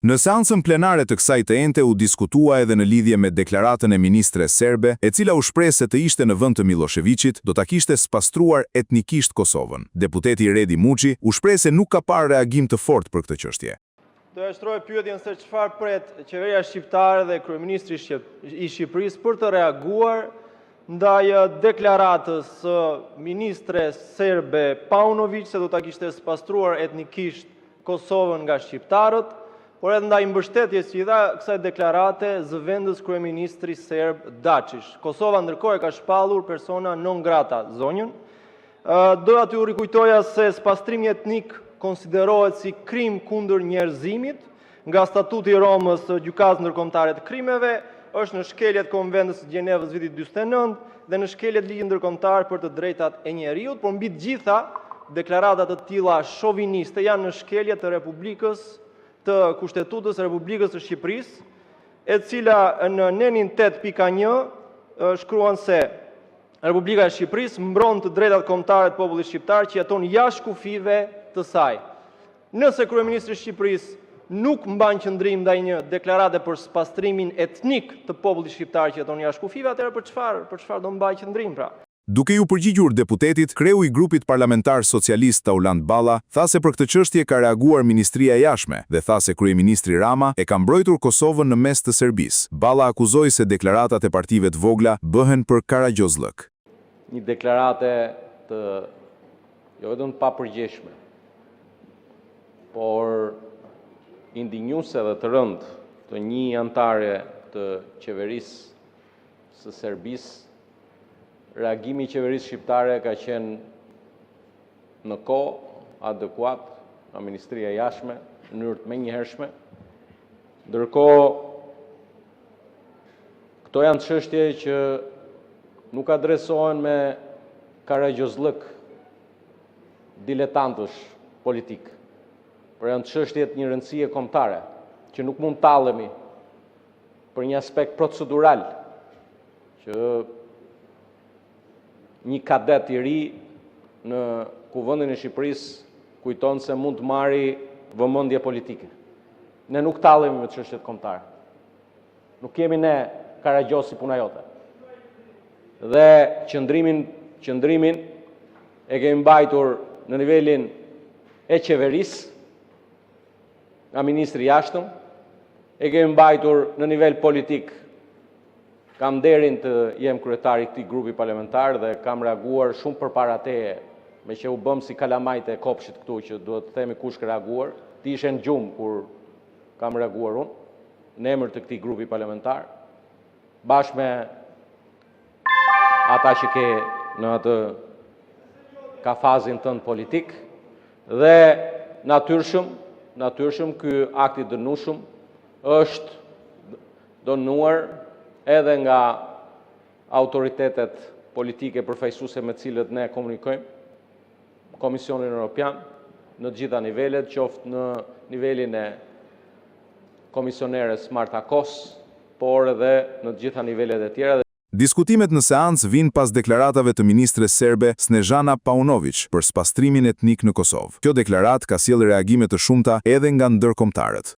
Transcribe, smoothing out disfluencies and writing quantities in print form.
Në seancën plenare të kësaj të ente u diskutua edhe në lidhje me deklaratën e ministres serbe, e cila u shpreh se të ishte në vend të Miloševićit, do ta kishte spastruar etnikisht Kosovën. Deputeti Redi Muçi u shpreh se nuk ka parë reagim të fortë për këtë çështje. Do e shtroj pyetjen se çfarë pret qeveria shqiptare dhe kryeministri i Shqipërisë për të reaguar ndaj deklaratës së ministres serbe Paunović se do ta kishte spastruar etnikisht Kosovën nga shqiptarët, por edhe ndaj mbështetjes që i dha kësaj deklarate zëvendës kryeministri serb Dačić. Kosova ndërkohë ka shpallur persona non grata zonjën. Doja t'ju rikujtoja se spastrimi etnik konsiderohet si krim kundër njerëzimit nga Statuti i Romës së Gjykatës Ndërkombëtare të Krimeve, është në shkeljet Konventës së Gjenevës vitit 49 dhe në shkeljet Ligjit Ndërkombëtar për të drejtat e njeriut, por mbi të gjitha deklaratat të tilla shoviniste janë në shkeljet të Republikës të Kushtetutës së Republikës së Shqipërisë, e cila në nenin 8.1 shkruan se Republika e Shqipërisë mbron të drejtat kombëtare të popullit shqiptar që jeton jashtë kufive të saj. Nëse kryeministri i Shqipërisë nuk mban qëndrim ndaj një deklarate për spastrimin etnik të popullit shqiptar që jeton jashtë kufive, atëherë për çfarë do mbaj qëndrim pra? Duke ju përgjigjur deputetit, kreu i grupit parlamentar socialist Tauland Balla tha se për këtë çështje ka reaguar Ministria e Jashtme dhe tha se kryeministri Rama e ka mbrojtur Kosovën në mes të Serbisë. Balla akuzoi se deklaratat e partive të vogla bëhen për karagjozllëk. Një deklarate të jo vetëm papërgjeshme, por indinjuese dhe të rëndë të një anëtare të qeverisë së Serbisë. Reagimi i qeverisë shqiptare ka qenë në kohë, adekuat, nga Ministria e Jashtme, në mënyrë të menjëhershme. Ndërkohë, këto janë çështje që nuk adresohen me karagjozllëk diletantësh politik, por janë çështje të një rëndësie kombëtare, që nuk mund tallemi për një aspekt procedural, që një kadet i ri në Kuvendin e Shqipërisë kujton se mund të marrë vëmendje politike. Ne nuk tallemi me çështjet kombëtare. Nuk kemi ne karagjos si puna jote. Dhe qëndrimin e kemi mbajtur në nivelin e qeverisë, nga ministri i jashtëm, e kemi mbajtur në nivel politik. Kam nderin të jem kryetari këtij grupi parlamentar dhe kam reaguar shumë përpara teje, me që u bëm si kalamajt e kopshit këtu që duhet të themi kush ka reaguar. Ti ishe në gjumë kur kam reaguar unë, në emër të këtij grupi parlamentar, bashkë me ata që ke në atë kafazin tënd politik, dhe natyrshëm ky akt i dënueshëm është dënuar edhe nga autoritetet politike përfaqësuese me cilët ne komunikojmë, Komisionin Evropian, në të gjitha nivelet, qoftë në nivelin e komisioneres Marta Kos, por edhe në të gjitha nivelet e tjera. Diskutimet në seancë vijnë pas deklaratave të ministres serbe Snežana Paunović për spastrimin etnik në Kosovë. Kjo deklaratë ka sjellë reagime të shumta edhe nga ndërkombëtarët.